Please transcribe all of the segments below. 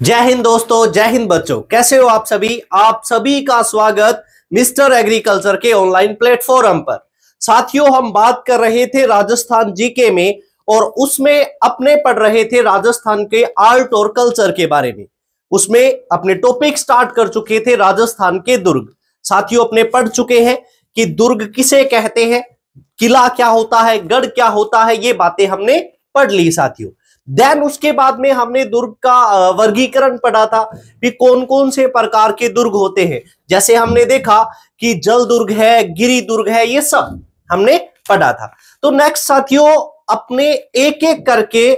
जय हिंद दोस्तों, जय हिंद बच्चों। कैसे हो आप सभी? आप सभी का स्वागत मिस्टर एग्रीकल्चर के ऑनलाइन प्लेटफॉर्म पर। साथियों, हम बात कर रहे थे राजस्थान जीके में और उसमें अपने पढ़ रहे थे राजस्थान के आर्ट और कल्चर के बारे में। उसमें अपने टॉपिक स्टार्ट कर चुके थे राजस्थान के दुर्ग। साथियों, अपने पढ़ चुके हैं कि दुर्ग किसे कहते हैं, किला क्या होता है, गढ़ क्या होता है, ये बातें हमने पढ़ ली साथियों। देन उसके बाद में हमने दुर्ग का वर्गीकरण पढ़ा था कि कौन कौन से प्रकार के दुर्ग होते हैं। जैसे हमने देखा कि जल दुर्ग है, गिरि दुर्ग है, ये सब हमने पढ़ा था। तो नेक्स्ट साथियों, अपने एक एक करके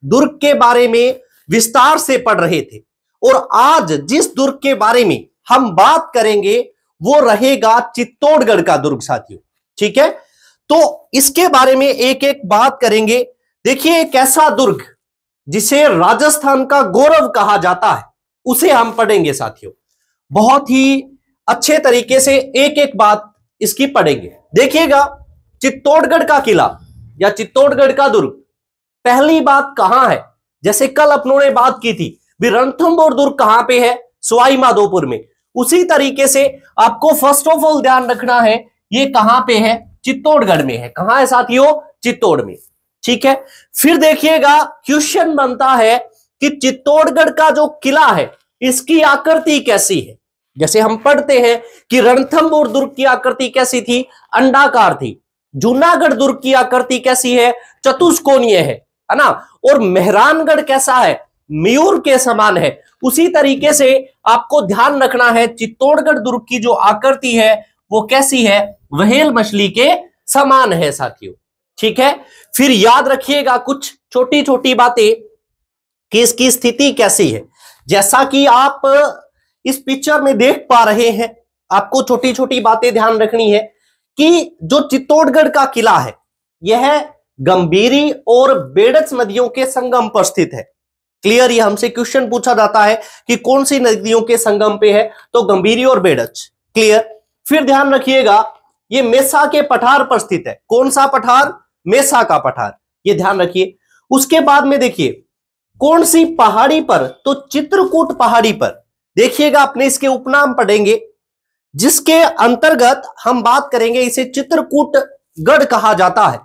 दुर्ग के बारे में विस्तार से पढ़ रहे थे और आज जिस दुर्ग के बारे में हम बात करेंगे वो रहेगा चित्तौड़गढ़ का दुर्ग साथियों। ठीक है, तो इसके बारे में एक एक बात करेंगे। देखिए, एक ऐसा दुर्ग जिसे राजस्थान का गौरव कहा जाता है उसे हम पढ़ेंगे साथियों। बहुत ही अच्छे तरीके से एक एक बात इसकी पढ़ेंगे। देखिएगा, चित्तौड़गढ़ का किला या चित्तौड़गढ़ का दुर्ग, पहली बात कहां है? जैसे कल अपनों ने बात की थी रणथंभौर दुर्ग कहां पे है, सवाई माधोपुर में। उसी तरीके से आपको फर्स्ट ऑफ ऑल ध्यान रखना है ये कहां पे है, चित्तौड़गढ़ में है। कहां है साथियों? चित्तौड़ में। ठीक है, फिर देखिएगा क्वेश्चन बनता है कि चित्तौड़गढ़ का जो किला है इसकी आकृति कैसी है। जैसे हम पढ़ते हैं कि रणथंभौर दुर्ग की आकृति कैसी थी, अंडाकार थी। जूनागढ़ दुर्ग की आकृति कैसी है, चतुष्कोणीय है ना। और मेहरानगढ़ कैसा है, मयूर के समान है। उसी तरीके से आपको ध्यान रखना है चित्तौड़गढ़ दुर्ग की जो आकृति है वो कैसी है, व्हेल मछली के समान है साथियों। ठीक है, फिर याद रखिएगा कुछ छोटी छोटी बातें कि इसकी स्थिति कैसी है। जैसा कि आप इस पिक्चर में देख पा रहे हैं, आपको छोटी छोटी बातें ध्यान रखनी है कि जो चित्तौड़गढ़ का किला है यह गंभीरी और बेड़च नदियों के संगम पर स्थित है। क्लियर, ये हमसे क्वेश्चन पूछा जाता है कि कौन सी नदियों के संगम पे है, तो गंभीरी और बेड़च। क्लियर, फिर ध्यान रखिएगा ये मेसा के पठार पर स्थित है। कौन सा पठार? मेसा का पठार, ये ध्यान रखिए। उसके बाद में देखिए कौन सी पहाड़ी पर, तो चित्रकूट पहाड़ी पर। देखिएगा, अपने इसके उपनाम पढ़ेंगे जिसके अंतर्गत हम बात करेंगे, इसे चित्रकूट गढ़ कहा जाता है।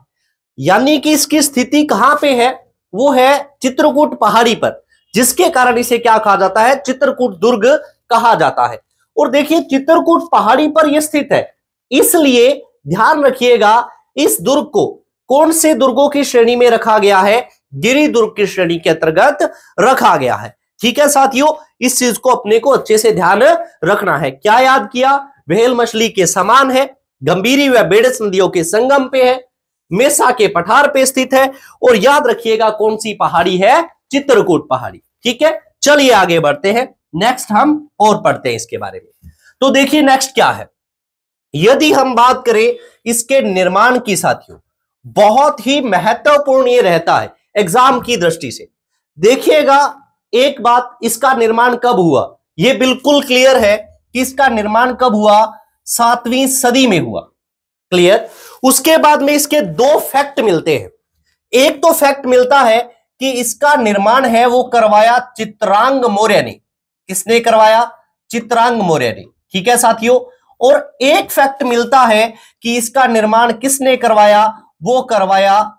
यानी कि इसकी स्थिति कहां पे है, वो है चित्रकूट पहाड़ी पर, जिसके कारण इसे क्या कहा जाता है, चित्रकूट दुर्ग कहा जाता है। और देखिए चित्रकूट पहाड़ी पर यह स्थित है, इसलिए ध्यान रखिएगा इस दुर्ग को कौन से दुर्गों की श्रेणी में रखा गया है, गिरि दुर्ग की श्रेणी के अंतर्गत रखा गया है। ठीक है साथियों, इस चीज को अपने को अच्छे से ध्यान रखना है। क्या याद किया? व्हेल मछली के समान है, गंभीरी व बेड़च नदियों के संगम पे है, मेसा के पठार पे स्थित है, और याद रखिएगा कौन सी पहाड़ी है, चित्रकूट पहाड़ी। ठीक है, चलिए आगे बढ़ते हैं। नेक्स्ट हम और पढ़ते हैं इसके बारे में। तो देखिए नेक्स्ट क्या है, यदि हम बात करें इसके निर्माण की साथियों, बहुत ही महत्वपूर्ण ये रहता है एग्जाम की दृष्टि से। देखिएगा एक बात, इसका निर्माण कब हुआ, ये बिल्कुल क्लियर है कि इसका निर्माण कब हुआ, 7वीं सदी में हुआ। क्लियर, उसके बाद में इसके दो फैक्ट मिलते हैं। एक तो फैक्ट मिलता है कि इसका निर्माण है वो करवाया चित्रांग मौर्य ने। किसने करवाया? चित्रांग मौर्य ने। ठीक है साथियों, और एक फैक्ट मिलता है कि इसका निर्माण किसने करवाया, वो करवाया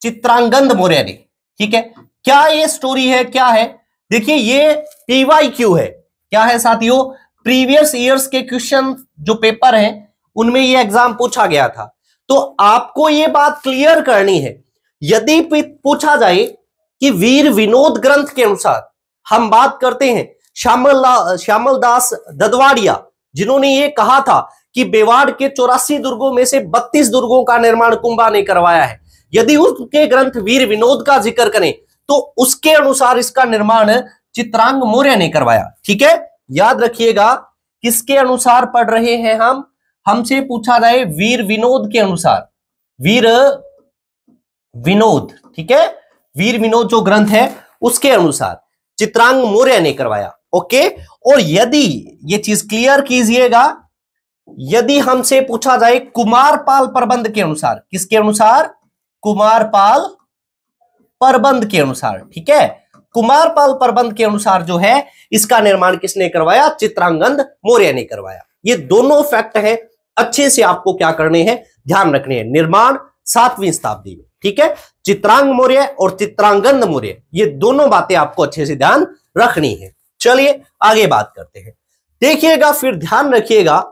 चित्रांगद मौर्य ने। ठीक है, क्या ये स्टोरी है, क्या है? देखिए ये PYQ है। क्या है साथियों? प्रीवियस ईयर्स के क्वेश्चन जो पेपर हैं उनमें ये एग्जाम पूछा गया था। तो आपको ये बात क्लियर करनी है, यदि पूछा जाए कि वीर विनोद ग्रंथ के अनुसार, हम बात करते हैं श्यामल दास ददवाड़िया, जिन्होंने ये कहा था कि मेवाड़ के 84 दुर्गों में से 32 दुर्गों का निर्माण कुंभा ने करवाया है। यदि उसके ग्रंथ वीर विनोद का जिक्र करें तो उसके अनुसार इसका निर्माण चित्रांग मौर्य ने करवाया। ठीक है, याद रखिएगा किसके अनुसार पढ़ रहे हैं हम, हमसे पूछा जाए वीर विनोद के अनुसार, वीर विनोद। ठीक है, वीर विनोद जो ग्रंथ है उसके अनुसार चित्रांग मौर्य ने करवाया। ओके, और यदि ये चीज क्लियर कीजिएगा, यदि हमसे पूछा जाए कुमारपाल प्रबंध के अनुसार, किसके अनुसार? कुमारपाल प्रबंध के अनुसार। ठीक है, कुमारपाल प्रबंध के अनुसार जो है इसका निर्माण किसने करवाया? चित्रांगद मौर्य ने करवाया। ये दोनों फैक्ट है, अच्छे से आपको क्या करने हैं, ध्यान रखने हैं। निर्माण 7वीं शताब्दी में, ठीक है। चित्रांग मौर्य और चित्रांगद मौर्य, ये दोनों बातें आपको अच्छे से ध्यान रखनी है। चलिए आगे बात करते हैं। देखिएगा, फिर ध्यान रखिएगा,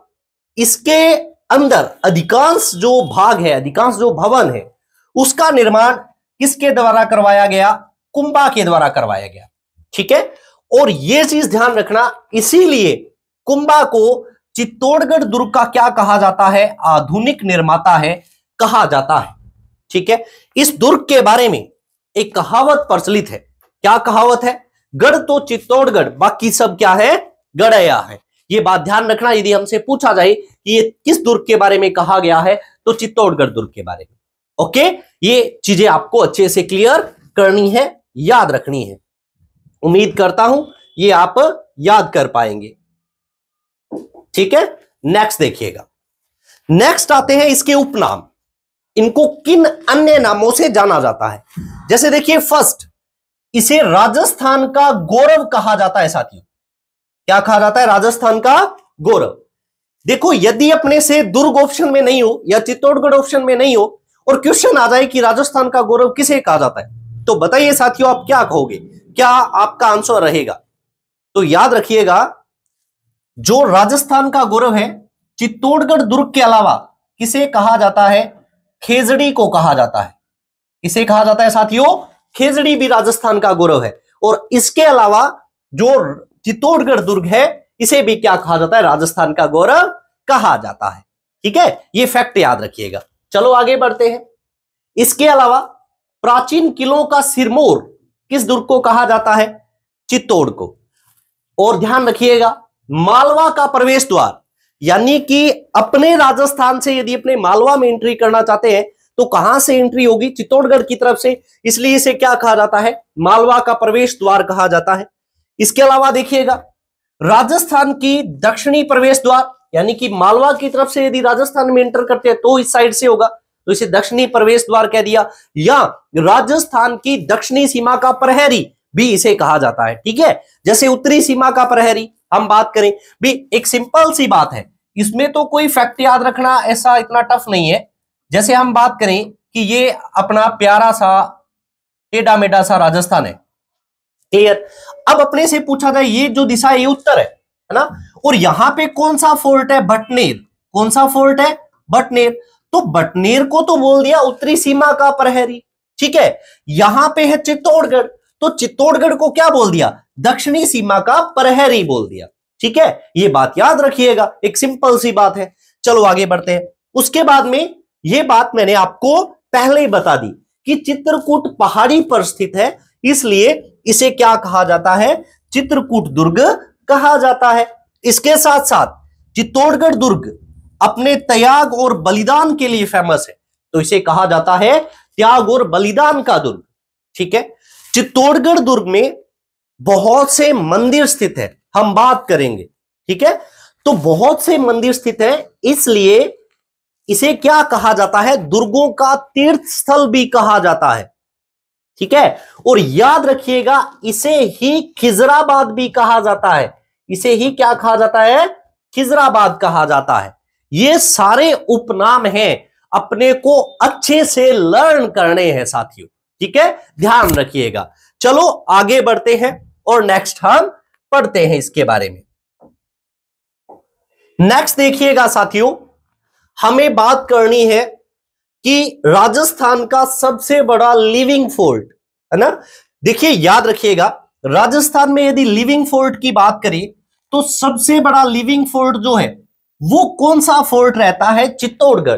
इसके अंदर अधिकांश जो भाग है, अधिकांश जो भवन है, उसका निर्माण किसके द्वारा करवाया गया? कुंभा के द्वारा करवाया गया, ठीक है। और यह चीज ध्यान रखना, इसीलिए कुंभा को चित्तौड़गढ़ दुर्ग का क्या कहा जाता है? आधुनिक निर्माता है कहा जाता है, ठीक है। इस दुर्ग के बारे में एक कहावत प्रचलित है। क्या कहावत है? गढ़ तो चित्तौड़गढ़, बाकी सब क्या है? गड़या है। ये बात ध्यान रखना, यदि हमसे पूछा जाए कि ये किस दुर्ग के बारे में कहा गया है, तो चित्तौड़गढ़ दुर्ग के बारे में। ओके, ये चीजें आपको अच्छे से क्लियर करनी है, याद रखनी है। उम्मीद करता हूं ये आप याद कर पाएंगे, ठीक है। नेक्स्ट देखिएगा, नेक्स्ट आते हैं इसके उपनाम। इनको किन अन्य नामों से जाना जाता है? जैसे देखिए, फर्स्ट, इसे राजस्थान का गौरव कहा जाता है साथियों। क्या कहा जाता है? राजस्थान का गौरव। देखो, यदि अपने से दुर्ग ऑप्शन में नहीं हो या चित्तौड़गढ़ ऑप्शन में नहीं हो और क्वेश्चन आ जाए कि राजस्थान का गौरव किसे कहा जाता है, तो बताइए साथियों, आप क्या कहोगे? क्या आपका आंसर रहेगा? तो याद रखिएगा, जो राजस्थान का गौरव है, चित्तौड़गढ़ दुर्ग के अलावा किसे कहा जाता है? खेजड़ी को कहा जाता है। किसे कहा जाता है साथियों? खेजड़ी भी राजस्थान का गौरव है। और इसके अलावा जो चित्तौड़गढ़ दुर्ग है, इसे भी क्या कहा जाता है? राजस्थान का गौरव कहा जाता है, ठीक है। ये फैक्ट याद रखिएगा। चलो आगे बढ़ते हैं। इसके अलावा प्राचीन किलों का सिरमौर किस दुर्ग को कहा जाता है? चित्तौड़ को। और ध्यान रखिएगा, मालवा का प्रवेश द्वार, यानी कि अपने राजस्थान से यदि अपने मालवा में एंट्री करना चाहते हैं तो कहां से एंट्री होगी? चित्तौड़गढ़ की तरफ से, इसलिए इसे क्या कहा जाता है? मालवा का प्रवेश द्वार कहा जाता है। इसके अलावा देखिएगा, राजस्थान की दक्षिणी प्रवेश द्वार, यानी कि मालवा की तरफ से यदि राजस्थान में एंटर करते हैं तो इस साइड से होगा, तो इसे दक्षिणी प्रवेश द्वार कह दिया। या राजस्थान की दक्षिणी सीमा का प्रहरी भी इसे कहा जाता है, ठीक है। जैसे उत्तरी सीमा का प्रहरी हम बात करें भी, एक सिंपल सी बात है, इसमें तो कोई फैक्ट याद रखना ऐसा इतना टफ नहीं है। जैसे हम बात करें कि ये अपना प्यारा सा टेढ़ा मेढ़ा सा राजस्थान है, क्लियर। अब अपने से पूछा जाए, ये जो दिशा है ये उत्तर है ना, और यहां पे कौन सा फोर्ट है? बटनेर। कौन सा फोर्ट है? बटनेर। तो बटनेर को तो बोल दिया उत्तरी सीमा का प्रहरी, ठीक है। यहां पे है चित्तौड़गढ़, तो चित्तौड़गढ़ को क्या बोल दिया? दक्षिणी सीमा का प्रहरी बोल दिया, ठीक है। ये बात याद रखिएगा, एक सिंपल सी बात है। चलो आगे बढ़ते हैं। उसके बाद में ये बात मैंने आपको पहले ही बता दी कि चित्रकूट पहाड़ी पर स्थित है, इसलिए इसे क्या कहा जाता है? चित्रकूट दुर्ग कहा जाता है। इसके साथ साथ चित्तौड़गढ़ दुर्ग अपने त्याग और बलिदान के लिए फेमस है, तो इसे कहा जाता है त्याग और बलिदान का दुर्ग, ठीक है। चित्तौड़गढ़ दुर्ग में बहुत से मंदिर स्थित है, हम बात करेंगे, ठीक है। तो बहुत से मंदिर स्थित है, इसलिए इसे क्या कहा जाता है? दुर्गों का तीर्थ स्थल भी कहा जाता है, ठीक है। और याद रखिएगा, इसे ही खिजराबाद भी कहा जाता है। इसे ही क्या कहा जाता है? खिजराबाद कहा जाता है। ये सारे उपनाम हैं, अपने को अच्छे से लर्न करने हैं साथियों, ठीक है, ध्यान रखिएगा। चलो आगे बढ़ते हैं और नेक्स्ट हम पढ़ते हैं इसके बारे में। नेक्स्ट देखिएगा साथियों, हमें बात करनी है कि राजस्थान का सबसे बड़ा लिविंग फोर्ट, है ना। देखिए याद रखिएगा, राजस्थान में यदि लिविंग फोर्ट की बात करें तो सबसे बड़ा लिविंग फोर्ट जो है वो कौन सा फोर्ट रहता है? चित्तौड़गढ़,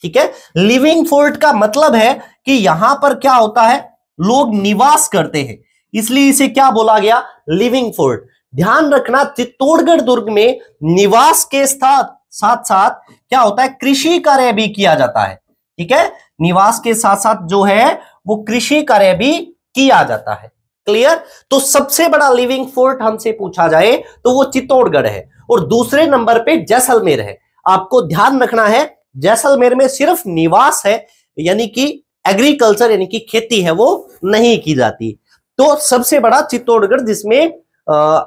ठीक है। लिविंग फोर्ट का मतलब है कि यहां पर क्या होता है? लोग निवास करते हैं, इसलिए इसे क्या बोला गया? Living fort. ध्यान रखना, चित्तौड़गढ़ दुर्ग में निवास के साथ साथ क्या होता है? कृषि कार्य भी किया जाता है, ठीक है। निवास के साथ साथ जो है वो कृषि कार्य भी किया जाता है, क्लियर। तो सबसे बड़ा लिविंग फोर्ट हमसे पूछा जाए तो वो चित्तौड़गढ़ है, और दूसरे नंबर पे जैसलमेर है। आपको ध्यान रखना है, जैसलमेर में सिर्फ निवास है, यानी कि एग्रीकल्चर यानी कि खेती है वो नहीं की जाती। तो सबसे बड़ा चित्तौड़गढ़, जिसमें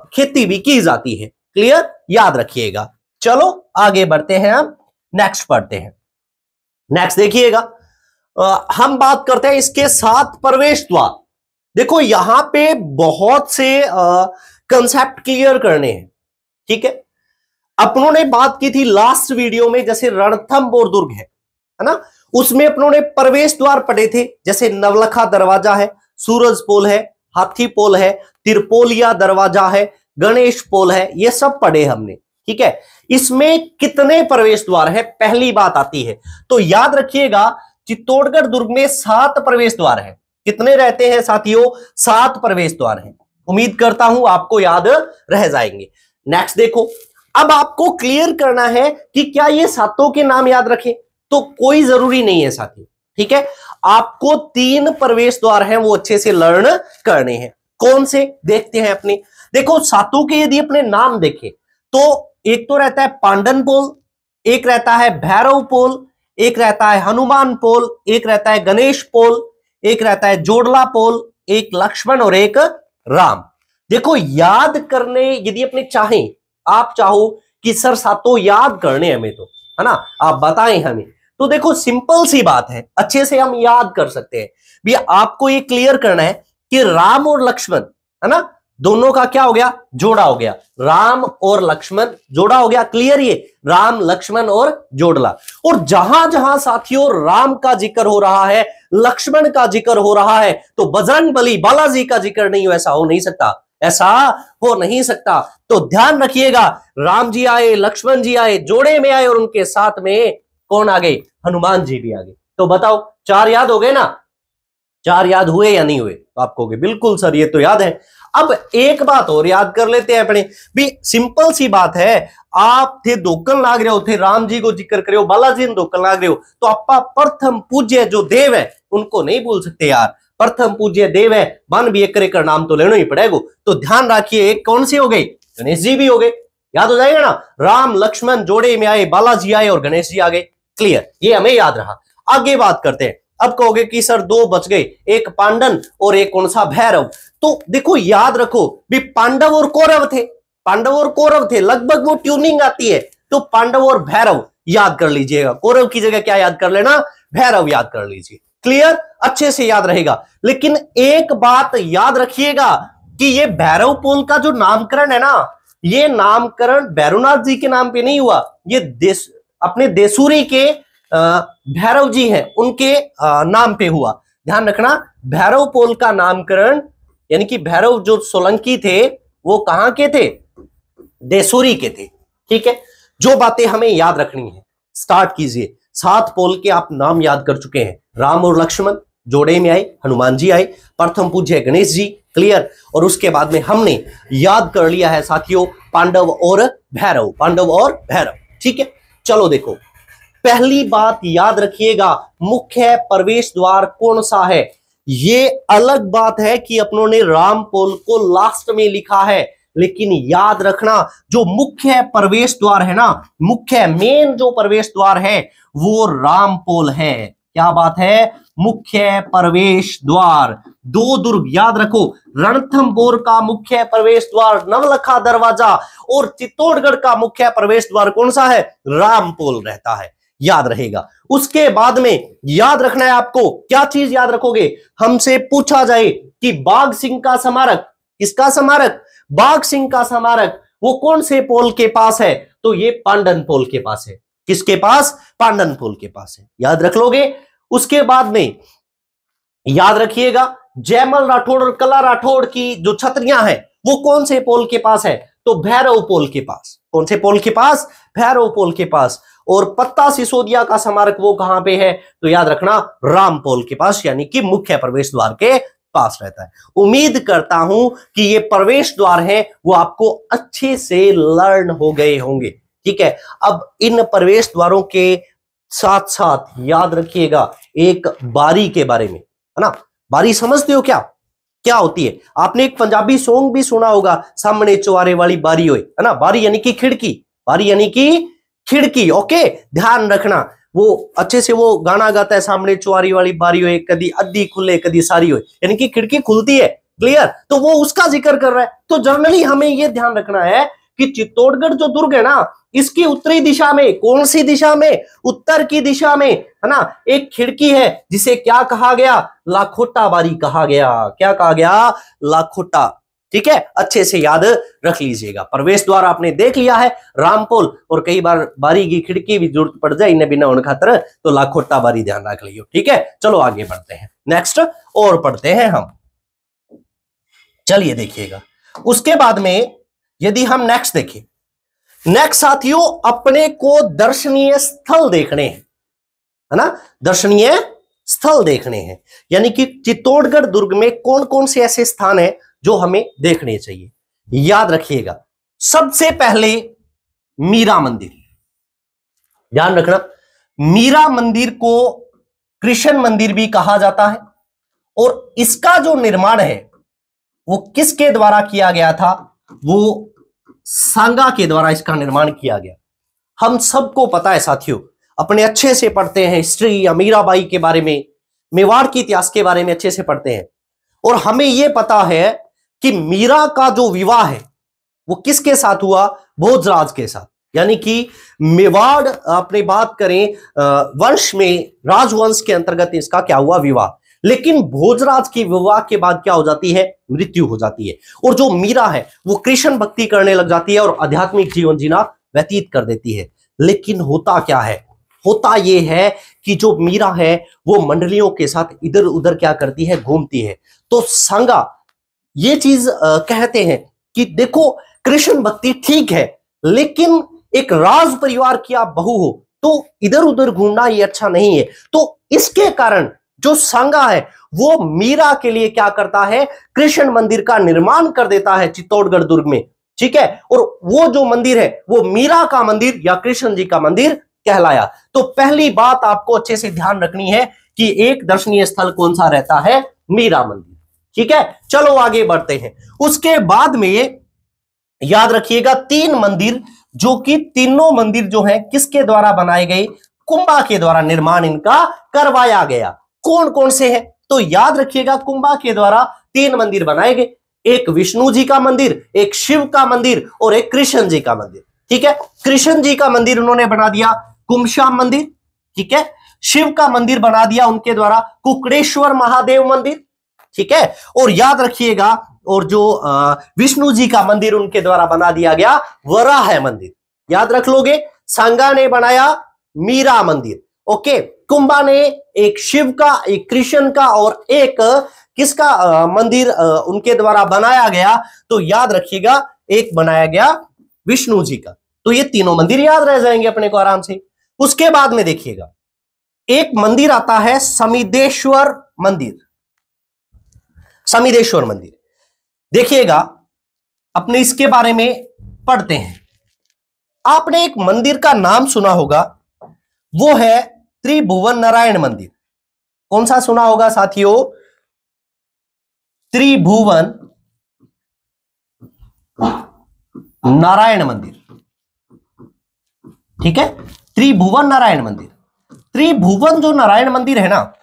खेती भी की जाती है। क्लियर, याद रखिएगा। चलो आगे बढ़ते हैं, हम नेक्स्ट पढ़ते हैं। नेक्स्ट देखिएगा, हम बात करते हैं इसके 7 प्रवेश द्वार। देखो यहां पे बहुत से कंसेप्ट क्लियर करने हैं, ठीक है। अपनों ने बात की थी लास्ट वीडियो में, जैसे रणथंभौर दुर्ग है ना, उसमें अपनों ने प्रवेश द्वार पढ़े थे, जैसे नवलखा दरवाजा है, सूरज पोल है, हाथी पोल है, तिरपोलिया दरवाजा है, गणेश पोल है, ये सब पढ़े हमने, ठीक है। इसमें कितने प्रवेश द्वार है, पहली बात आती है। तो याद रखिएगा, चित्तौड़गढ़ दुर्ग में 7 प्रवेश द्वार है। कितने रहते हैं साथियों? 7 प्रवेश द्वार हैं। उम्मीद करता हूं आपको याद रह जाएंगे। नेक्स्ट देखो, अब आपको क्लियर करना है कि क्या ये 7 के नाम याद रखें, तो कोई जरूरी नहीं है साथियों, ठीक है। आपको 3 प्रवेश द्वार हैं, वो अच्छे से लर्न करने हैं। कौन से देखते हैं अपने? देखो 7 के यदि अपने नाम देखें तो एक तो रहता है पांडन पोल, एक रहता है भैरव पोल, एक रहता है हनुमान पोल, एक रहता है गणेश पोल, एक रहता है जोड़ला पोल, एक लक्ष्मण और एक राम। देखो याद करने यदि अपने चाहें, आप चाहो कि सर 7 याद करने हमें, तो है ना, आप बताएं हमें, तो देखो सिंपल सी बात है, अच्छे से हम याद कर सकते हैं। भैया आपको ये क्लियर करना है कि राम और लक्ष्मण, है ना, दोनों का क्या हो गया? जोड़ा हो गया। राम और लक्ष्मण जोड़ा हो गया। क्लियर, ये राम लक्ष्मण और जोड़ला। और जहां जहां साथियों राम का जिक्र हो रहा है, लक्ष्मण का जिक्र हो रहा है, तो बजरंगबली बालाजी का जिक्र नहीं हो, ऐसा हो नहीं सकता, ऐसा हो नहीं सकता। तो ध्यान रखिएगा, राम जी आए, लक्ष्मण जी आए, जोड़े में आए, और उनके साथ में कौन आ गए? हनुमान जी भी आ गए। तो बताओ 4 याद हो गए ना? 4 याद हुए या नहीं हुए? तो आप कहोगे बिल्कुल सर ये तो याद है। अब एक बात और याद कर लेते हैं अपने भी, सिंपल सी बात है। आप थे धोकन लाग रहे हो, थे राम जी को जिक्र करे हो, बालाजी ने धोकन लाग रहे हो, तो आपका प्रथम पूज्य जो देव है उनको नहीं भूल सकते यार। प्रथम पूज्य देव है, मन भी एक करे कर नाम तो लेना ही पड़ेगा। तो ध्यान रखिए, एक कौन से हो गए? गणेश जी भी हो गए। याद हो जाएगा ना, राम लक्ष्मण जोड़े में आए, बालाजी आए और गणेश जी आ गए। क्लियर, ये हमें याद रहा। आगे बात करते हैं। अब कहोगे कि सर 2 बच गए, एक पांडन और एक कौन सा? भैरव। तो देखो याद रखो भी, पांडव और कौरव थे, पांडव और कौरव थे, लगभग वो ट्यूनिंग आती है। तो पांडव और भैरव याद कर लीजिएगा, कौरव की जगह क्या याद कर लेना? भैरव याद कर लीजिए। क्लियर, अच्छे से याद रहेगा। लेकिन एक बात याद रखिएगा कि ये भैरव पोल का जो नामकरण है ना, ये नामकरण भैरवनाथ जी के नाम पे नहीं हुआ, ये अपने देसूरी के भैरव जी हैं उनके नाम पे हुआ। ध्यान रखना, भैरव पोल का नामकरण, यानी कि भैरव जो सोलंकी थे वो कहां के थे? देसूरी के थे। ठीक है, जो बातें हमें याद रखनी है, स्टार्ट कीजिए। 7 पोल के आप नाम याद कर चुके हैं। राम और लक्ष्मण जोड़े में आए, हनुमान जी आए, प्रथम पूज्य गणेश जी। क्लियर, और उसके बाद में हमने याद कर लिया है साथियों पांडव और भैरव, पांडव और भैरव। ठीक है, चलो देखो, पहली बात याद रखिएगा, मुख्य प्रवेश द्वार कौन सा है? ये अलग बात है कि अपनों ने राम पोल को लास्ट में लिखा है, लेकिन याद रखना जो मुख्य प्रवेश द्वार है ना, मुख्य मेन जो प्रवेश द्वार है वो राम पोल है। क्या बात है? मुख्य प्रवेश द्वार। 2 दुर्ग याद रखो, रणथंभौर का मुख्य प्रवेश द्वार नवलखा दरवाजा, और चित्तौड़गढ़ का मुख्य प्रवेश द्वार कौन सा है? राम पोल रहता है, याद रहेगा। उसके बाद में याद रखना है आपको, क्या चीज याद रखोगे? हमसे पूछा जाए कि बाघ सिंह का स्मारक, किसका स्मारक? बाघ सिंह का स्मारक, वो कौन से पोल के पास है? तो ये पांडन पोल के पास है। किसके पास? पांडन पोल के पास है, याद रख लोगे। उसके बाद में याद रखिएगा, जयमल राठौड़ और कला राठौड़ की जो छतरियां हैं वो कौन से पोल के पास है? तो भैरव पोल के पास। कौन से पोल के पास? भैरव पोल के पास। और पत्ता सिसोदिया का स्मारक वो कहां पे है? तो याद रखना राम पोल के पास, यानी कि मुख्य प्रवेश द्वार के पास रहता है। उम्मीद करता हूं कि ये प्रवेश द्वार है वो आपको अच्छे से लर्न हो गए होंगे। ठीक है, अब इन प्रवेश द्वारों के साथ साथ याद रखिएगा एक बारी के बारे में, है ना। बारी समझते हो क्या क्या होती है? आपने एक पंजाबी सॉन्ग भी सुना होगा, सामने चुवारे वाली बारी होए, है ना। बारी यानी कि खिड़की, बारी यानी कि खिड़की। ओके, ध्यान रखना, वो अच्छे से वो गाना गाता है, सामने चुवारी वाली बारी होए, कदी अद्धी खुले कदी सारी होए, यानी कि खिड़की खुलती है, क्लियर? तो वो उसका जिक्र कर रहा है। तो जनरली हमें यह ध्यान रखना है कि चित्तौड़गढ़ जो दुर्ग है ना, इसकी उत्तरी दिशा में, कौन सी दिशा में? उत्तर की दिशा में, है ना, एक खिड़की है जिसे क्या कहा गया? लाखोटा बारी कहा गया। क्या कहा गया? लाखोटा। ठीक है, अच्छे से याद रख लीजिएगा। प्रवेश द्वार आपने देख लिया है, रामपोल, और कई बार बारी की खिड़की भी जरूरत पड़ जाए इन्हें बिना उन खातर, तो लाखोटा बारी ध्यान रख लियो। ठीक है, चलो आगे बढ़ते हैं, नेक्स्ट और पढ़ते हैं हम। चलिए देखिएगा, उसके बाद में यदि हम नेक्स्ट देखें, नेक्स्ट साथियों अपने को दर्शनीय स्थल देखने हैं, है ना, दर्शनीय स्थल देखने हैं। यानी कि चित्तौड़गढ़ दुर्ग में कौन कौन से ऐसे स्थान हैं जो हमें देखने चाहिए। याद रखिएगा, सबसे पहले मीरा मंदिर, ध्यान रखना, मीरा मंदिर को कृष्ण मंदिर भी कहा जाता है, और इसका जो निर्माण है वो किसके द्वारा किया गया था? वो सांगा के द्वारा इसका निर्माण किया गया। हम सबको पता है साथियों, अपने अच्छे से पढ़ते हैं हिस्ट्री या मीराबाई के बारे में, मेवाड़ के इतिहास के बारे में अच्छे से पढ़ते हैं, और हमें यह पता है कि मीरा का जो विवाह है वो किसके साथ हुआ? भोजराज के साथ। यानी कि मेवाड़ अपनी बात करें वंश में, राजवंश के अंतर्गत इसका क्या हुआ? विवाह। लेकिन भोजराज की विवाह के बाद क्या हो जाती है? मृत्यु हो जाती है, और जो मीरा है वो कृष्ण भक्ति करने लग जाती है और आध्यात्मिक जीवन जीना व्यतीत कर देती है। लेकिन होता क्या है? होता यह है कि जो मीरा है वो मंडलियों के साथ इधर उधर क्या करती है? घूमती है। तो सांगा ये चीज कहते हैं कि देखो, कृष्ण भक्ति ठीक है, लेकिन एक राज परिवार की आप बहू हो तो इधर उधर घूमना ये अच्छा नहीं है। तो इसके कारण जो सांगा है वो मीरा के लिए क्या करता है? कृष्ण मंदिर का निर्माण कर देता है चित्तौड़गढ़ दुर्ग में। ठीक है, और वो जो मंदिर है वो मीरा का मंदिर या कृष्ण जी का मंदिर कहलाया। तो पहली बात आपको अच्छे से ध्यान रखनी है कि एक दर्शनीय स्थल कौन सा रहता है? मीरा मंदिर। ठीक है, चलो आगे बढ़ते हैं। उसके बाद में याद रखिएगा 3 मंदिर, जो कि तीनों मंदिर जो हैं किसके द्वारा बनाए गए? कुंभा के द्वारा निर्माण इनका करवाया गया। कौन कौन से हैं? तो याद रखिएगा, कुंभा के द्वारा 3 मंदिर बनाए गए, एक विष्णु जी का मंदिर, एक शिव का मंदिर और एक कृष्ण जी का मंदिर। ठीक है, कृष्ण जी का मंदिर उन्होंने बना दिया कुंभश्याम मंदिर। ठीक है, शिव का मंदिर बना दिया उनके द्वारा कुकड़ेश्वर महादेव मंदिर। ठीक है, और याद रखिएगा, और जो विष्णु जी का मंदिर उनके द्वारा बना दिया गया वराह मंदिर। याद रख लोगे, सांगा ने बनाया मीरा मंदिर, ओके, कुंभा ने एक शिव का, एक कृष्ण का और एक किसका मंदिर उनके द्वारा बनाया गया? तो याद रखिएगा, एक बनाया गया विष्णु जी का। तो ये तीनों मंदिर याद रह जाएंगे अपने को आराम से। उसके बाद में देखिएगा, एक मंदिर आता है समिदेश्वर मंदिर। समिदेश्वर मंदिर देखिएगा, अपने इसके बारे में पढ़ते हैं। आपने एक मंदिर का नाम सुना होगा, वो है त्रिभुवन नारायण मंदिर। कौन सा सुना होगा साथियों? त्रिभुवन नारायण मंदिर। ठीक है, त्रिभुवन नारायण मंदिर। त्रिभुवन जो नारायण मंदिर है ना,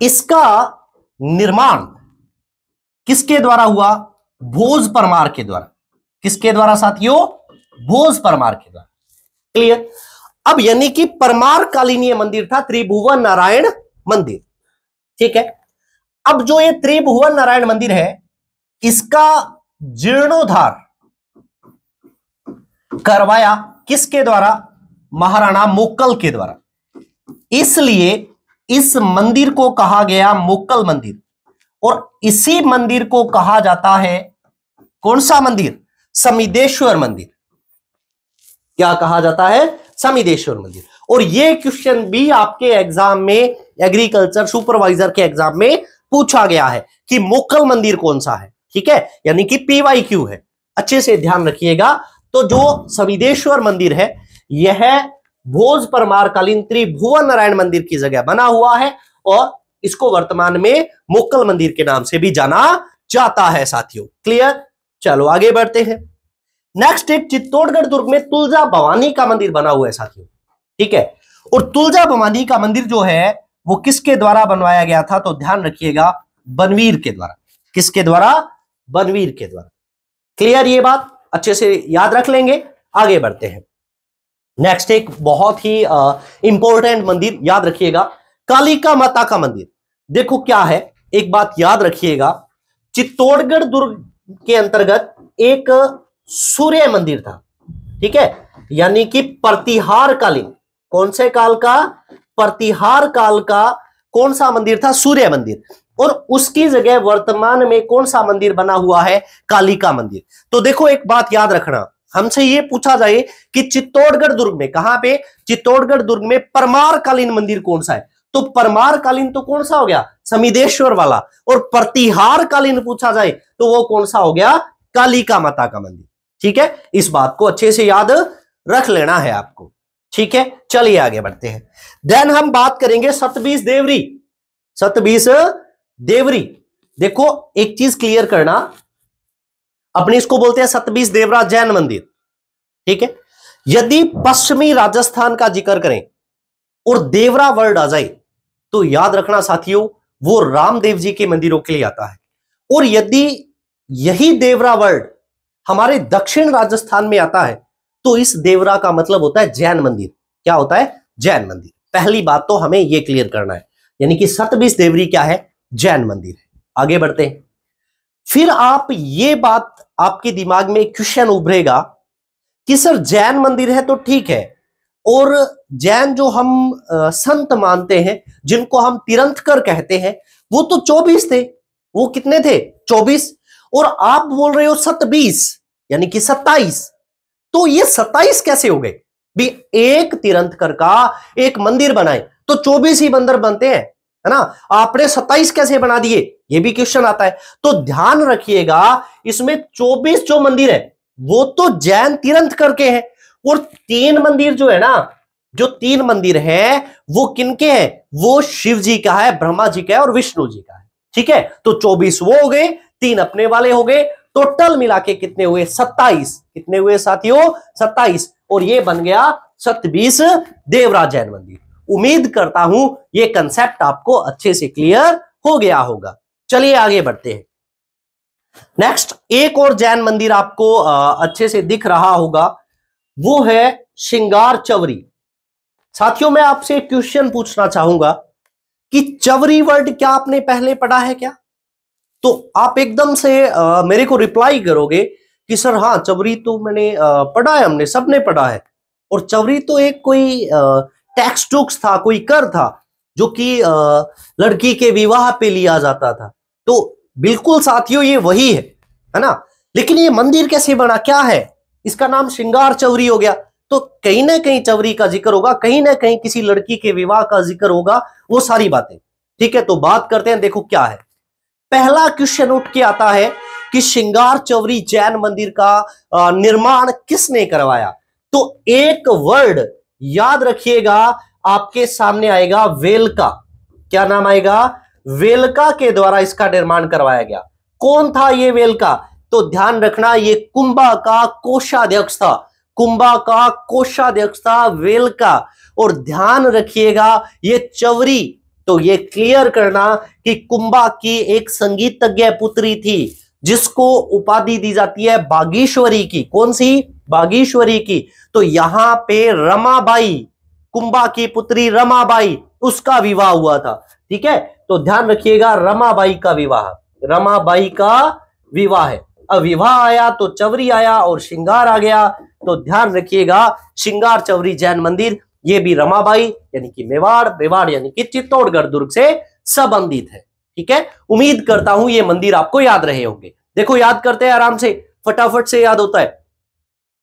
इसका निर्माण किसके द्वारा हुआ? भोज परमार के द्वारा। किसके द्वारा साथियों? भोज परमार के द्वारा। क्लियर? अब यानी कि परमार कालीन ये मंदिर था त्रिभुवन नारायण मंदिर। ठीक है, अब जो ये त्रिभुवन नारायण मंदिर है, इसका जीर्णोद्धार करवाया किसके द्वारा? महाराणा मोक्कल के द्वारा। इसलिए इस मंदिर को कहा गया मोक्कल मंदिर, और इसी मंदिर को कहा जाता है कौन सा मंदिर? समिदेश्वर मंदिर। क्या कहा जाता है? समिदेश्वर मंदिर। और ये क्वेश्चन भी आपके एग्जाम में, एग्रीकल्चर सुपरवाइजर के एग्जाम में पूछा गया है कि मोक्कल मंदिर कौन सा है। ठीक है, यानी कि PYQ है, अच्छे से ध्यान रखिएगा। तो जो समिदेश्वर मंदिर है, यह भोज परमार कालीन त्रिभुवन नारायण मंदिर की जगह बना हुआ है, और इसको वर्तमान में मोक्कल मंदिर के नाम से भी जाना जाता है साथियों। क्लियर? चलो आगे बढ़ते हैं। नेक्स्ट एक चित्तौड़गढ़ दुर्ग में तुलजा भवानी का मंदिर बना हुआ है साथियों। ठीक है, और तुलजा भवानी का मंदिर जो है वो किसके द्वारा बनवाया गया था? तो ध्यान रखिएगा, बनवीर के द्वारा। किसके द्वारा? बनवीर के द्वारा। क्लियर ये बात? अच्छे से याद रख लेंगे। आगे बढ़ते हैं। नेक्स्ट एक बहुत ही इंपॉर्टेंट मंदिर याद रखिएगा, कालिका माता का मंदिर। देखो क्या है, एक बात याद रखिएगा, चित्तौड़गढ़ दुर्ग के अंतर्गत एक सूर्य मंदिर था, ठीक है, यानी कि प्रतिहार कालीन। कौन से काल का? प्रतिहार काल का कौन सा मंदिर था? सूर्य मंदिर। और उसकी जगह वर्तमान में कौन सा मंदिर बना हुआ है? कालिका मंदिर। तो देखो एक बात याद रखना, हमसे ये पूछा जाए कि चित्तौड़गढ़ दुर्ग में, कहां पे? चित्तौड़गढ़ दुर्ग में परमार कालीन मंदिर कौन सा है? तो परमार कालीन तो कौन सा हो गया? समिदेश्वर वाला। और प्रतिहार कालीन पूछा जाए तो वो कौन सा हो गया? कालिका माता का मंदिर। ठीक है, इस बात को अच्छे से याद रख लेना है आपको। ठीक है, चलिए आगे बढ़ते हैं। देन हम बात करेंगे सतबीस देवरी। सतबीस देवरी, देखो एक चीज क्लियर करना, अपने इसको बोलते हैं सतबीस देवरा जैन मंदिर। ठीक है, यदि पश्चिमी राजस्थान का जिक्र करें और देवरा वर्ड आ जाए तो याद रखना साथियों, वो रामदेव जी के मंदिरों के लिए आता है। और यदि यही देवरा वर्ड हमारे दक्षिण राजस्थान में आता है तो इस देवरा का मतलब होता है जैन मंदिर। क्या होता है? जैन मंदिर। पहली बात तो हमें यह क्लियर करना है, यानी कि सतबीस देवरी क्या है? जैन मंदिर है। आगे बढ़ते हैं। फिर आप ये बात, आपके दिमाग में क्वेश्चन उभरेगा कि सर जैन मंदिर है तो ठीक है, और जैन जो हम संत मानते हैं, जिनको हम तीर्थंकर कहते हैं, वो तो 24 थे। वो कितने थे? 24। और आप बोल रहे हो 27 यानी कि 27। तो ये 27 कैसे हो गए? भी एक तीर्थंकर का एक मंदिर बनाए तो 24 ही मंदिर बनते हैं, है ना? आपने 27 कैसे बना दिए? ये भी क्वेश्चन आता है। तो ध्यान रखिएगा, इसमें 24 जो मंदिर है वो तो जैन तीर्थंकर के हैं, और 3 मंदिर जो है ना, जो 3 मंदिर है वो किनके हैं? वो शिव जी का है, ब्रह्मा जी का है और विष्णु जी का है। ठीक है, तो 24 वो हो गए, 3 अपने वाले हो गए, टोटल मिला के कितने हुए? 27। कितने हुए साथियों? 27। और ये बन गया सतबीस देवरा जैन मंदिर। उम्मीद करता हूं ये कंसेप्ट आपको अच्छे से क्लियर हो गया होगा। चलिए आगे बढ़ते हैं। नेक्स्ट एक और जैन मंदिर आपको अच्छे से दिख रहा होगा, वो है श्रृंगार चवरी। साथियों मैं आपसे एक क्वेश्चन पूछना चाहूंगा कि चवरी वर्ड क्या आपने पहले पढ़ा है क्या? तो आप एकदम से मेरे को रिप्लाई करोगे कि सर हाँ, चवरी तो मैंने पढ़ा है, हमने सबने पढ़ा है। और चवरी तो एक कोई टेक्स्ट बुक्स था, कोई कर था जो कि लड़की के विवाह पे लिया जाता था। तो बिल्कुल साथियों ये वही है ना? लेकिन ये मंदिर कैसे बना? क्या है इसका नाम? श्रृंगार चवरी हो गया। तो कहीं ना कहीं चवरी का जिक्र होगा, कहीं ना कहीं किसी लड़की के विवाह का जिक्र होगा, वो सारी बातें। ठीक है, तो बात करते हैं। देखो क्या है, पहला क्वेश्चन उठ के आता है कि श्रृंगार चवरी जैन मंदिर का निर्माण किसने करवाया? तो एक वर्ड याद रखिएगा, आपके सामने आएगा वेलका। क्या नाम आएगा? वेलका के द्वारा इसका निर्माण करवाया गया। कौन था ये वेलका? तो ध्यान रखना, ये कुंभा का कोषाध्यक्ष था। कुंभा का कोषाध्यक्ष था वेलका। और ध्यान रखिएगा ये चवरी, तो ये क्लियर करना कि कुंभा की एक संगीतज्ञ पुत्री थी जिसको उपाधि दी जाती है बागीश्वरी की। कौन सी? बागीश्वरी की। तो यहां पे रमाबाई, कुंभा की पुत्री रमाबाई, उसका विवाह हुआ था। ठीक है, तो ध्यान रखिएगा रमाबाई का विवाह, रमाबाई का विवाह है। अब विवाह आया तो चवरी आया और श्रृंगार आ गया। तो ध्यान रखिएगा श्रृंगार चवरी जैन मंदिर, ये भी रमाबाई यानी कि मेवाड़, मेवाड़ यानी कि चित्तौड़गढ़ दुर्ग से संबंधित है। ठीक है, उम्मीद करता हूं ये मंदिर आपको याद रहे होंगे। देखो याद करते हैं आराम से, फटाफट से याद होता है।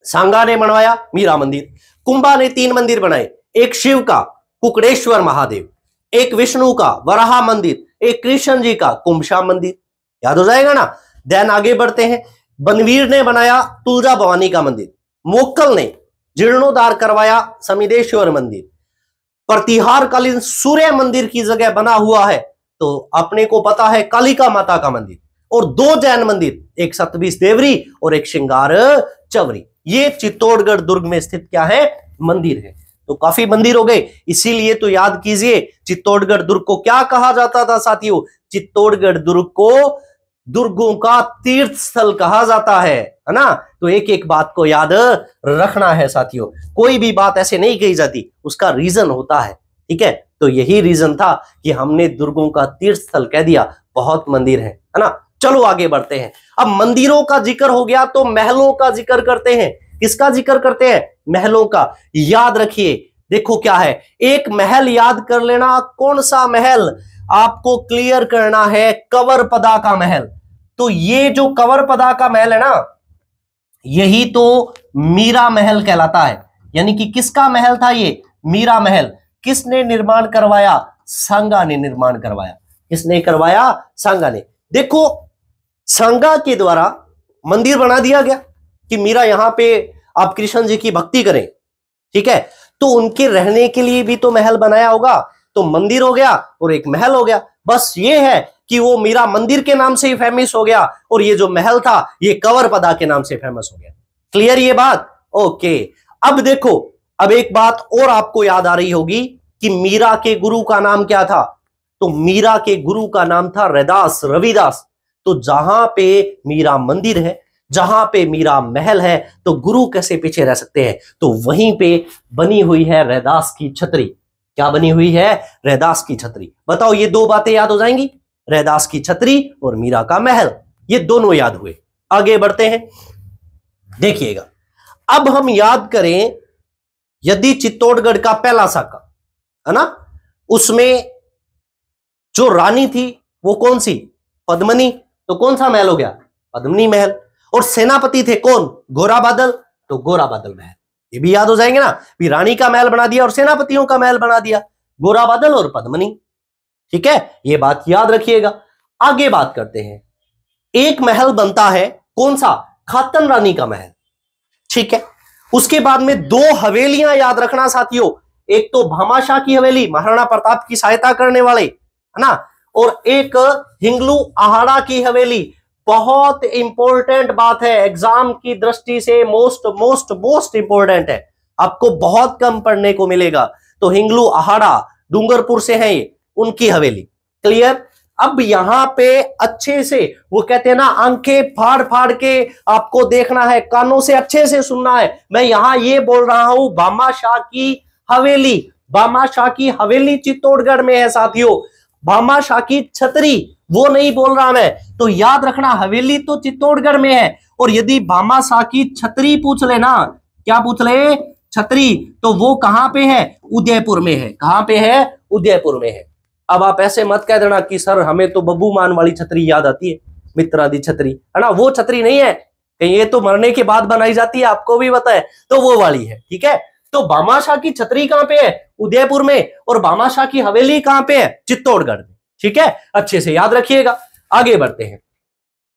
सांगा ने बनवाया मीरा मंदिर, कुंभा ने 3 मंदिर बनाए, एक शिव का कुकड़ेश्वर महादेव, एक विष्णु का वराह मंदिर, एक कृष्ण जी का कुंभशाम मंदिर। याद हो जाएगा ना? देन आगे बढ़ते हैं। बनवीर ने बनाया तुलजा भवानी का मंदिर, मोक्कल ने जीर्णोद्धार करवाया समिदेश्वर मंदिर, प्रतिहार कालीन सूर्य मंदिर की जगह बना हुआ है तो अपने को पता है कालिका माता का मंदिर, और 2 जैन मंदिर, एक सतबीस देवरी और एक श्रृंगार चवरी। ये चित्तौड़गढ़ दुर्ग में स्थित क्या है? मंदिर है। तो काफी मंदिर हो गए, इसीलिए तो याद कीजिए चित्तौड़गढ़ दुर्ग को क्या कहा जाता था साथियों? चित्तौड़गढ़ दुर्ग को दुर्गों का तीर्थ स्थल कहा जाता है ना। तो एक एक बात को याद रखना है साथियों, कोई भी बात ऐसे नहीं कही जाती, उसका रीजन होता है, ठीक है। तो यही रीजन था कि हमने दुर्गों का तीर्थ स्थल कह दिया, बहुत मंदिर है ना। चलो आगे बढ़ते हैं। अब मंदिरों का जिक्र हो गया तो महलों का जिक्र करते हैं। किसका जिक्र करते हैं? महलों का। याद रखिए, देखो क्या है, एक महल याद कर लेना। कौन सा महल आपको क्लियर करना है? कंवरपदा का महल। तो ये जो कंवरपदा का महल है ना, यही तो मीरा महल कहलाता है। यानी कि किसका महल था ये? मीरा महल। किसने निर्माण करवाया? सांगा ने निर्माण करवाया। किसने करवाया? सांगा ने। देखो, सांगा के द्वारा मंदिर बना दिया गया कि मीरा यहां पे आप कृष्ण जी की भक्ति करें, ठीक है। तो उनके रहने के लिए भी तो महल बनाया होगा, तो मंदिर हो गया और एक महल हो गया। बस ये है कि वो मीरा मंदिर के नाम से ही फेमस हो गया और ये जो महल था ये कंवरपदा के नाम से फेमस हो गया। क्लियर ये बात? ओके। अब देखो, अब एक बात और आपको याद आ रही होगी कि मीरा के गुरु का नाम क्या था? तो मीरा के गुरु का नाम था रैदास, रविदास। तो जहां पे मीरा मंदिर है, जहां पे मीरा महल है, तो गुरु कैसे पीछे रह सकते हैं? तो वहीं पे बनी हुई है रैदास की छतरी। क्या बनी हुई है? रैदास की छतरी। बताओ, ये दो बातें याद हो जाएंगी, रैदास की छतरी और मीरा का महल, ये दोनों याद हुए। आगे बढ़ते हैं, देखिएगा। अब हम याद करें, यदि चित्तौड़गढ़ का पहला साका है ना, उसमें जो रानी थी वो कौन सी? पद्मनी। तो कौन सा महल हो गया? पद्मनी महल। और सेनापति थे कौन? गोरा बादल। तो गोरा बादल महल। ये भी याद हो जाएंगे ना, भी रानी का महल बना दिया और सेनापतियों का महल बना दिया, गोरा बादल और पद्मनी, ठीक है। ये बात याद रखिएगा। आगे बात करते हैं, एक महल बनता है, कौन सा? खातन रानी का महल, ठीक है। उसके बाद में दो हवेलियां याद रखना साथियों, एक तो भामाशाह की हवेली, महाराणा प्रताप की सहायता करने वाले, है ना, और एक हिंगलू आहाड़ा की हवेली। बहुत इंपॉर्टेंट बात है, एग्जाम की दृष्टि से मोस्ट मोस्ट मोस्ट इंपॉर्टेंट है, आपको बहुत कम पढ़ने को मिलेगा। तो हिंगलू आहाड़ा डूंगरपुर से है ये, उनकी हवेली। क्लियर? अब यहां पे अच्छे से, वो कहते हैं ना, आंखें फाड़ फाड़ के आपको देखना है, कानों से अच्छे से सुनना है। मैं यहां ये बोल रहा हूं भामाशाह की हवेली, भामाशाह की हवेली चित्तौड़गढ़ में है साथियों। भामाशाह की छतरी वो नहीं बोल रहा मैं। तो याद रखना, हवेली तो चित्तौड़गढ़ में है, और यदि भामाशाह की छतरी पूछ लेना, क्या पूछ ले? छतरी, तो वो कहां पे है? उदयपुर में है। कहां पे है? उदयपुर में है। अब आप ऐसे मत कह देना कि सर हमें तो बब्बू मान वाली छतरी याद आती है, मित्रादि छतरी, है ना, वो छतरी नहीं है, कहीं ये तो मरने के बाद बनाई जाती है, आपको भी पता है, तो वो वाली है, ठीक है। तो भामाशाह की छतरी कहां पे है? उदयपुर में। और भामाशाह की हवेली कहां पे है? चित्तौड़गढ़ में, ठीक है। अच्छे से याद रखिएगा। आगे बढ़ते हैं।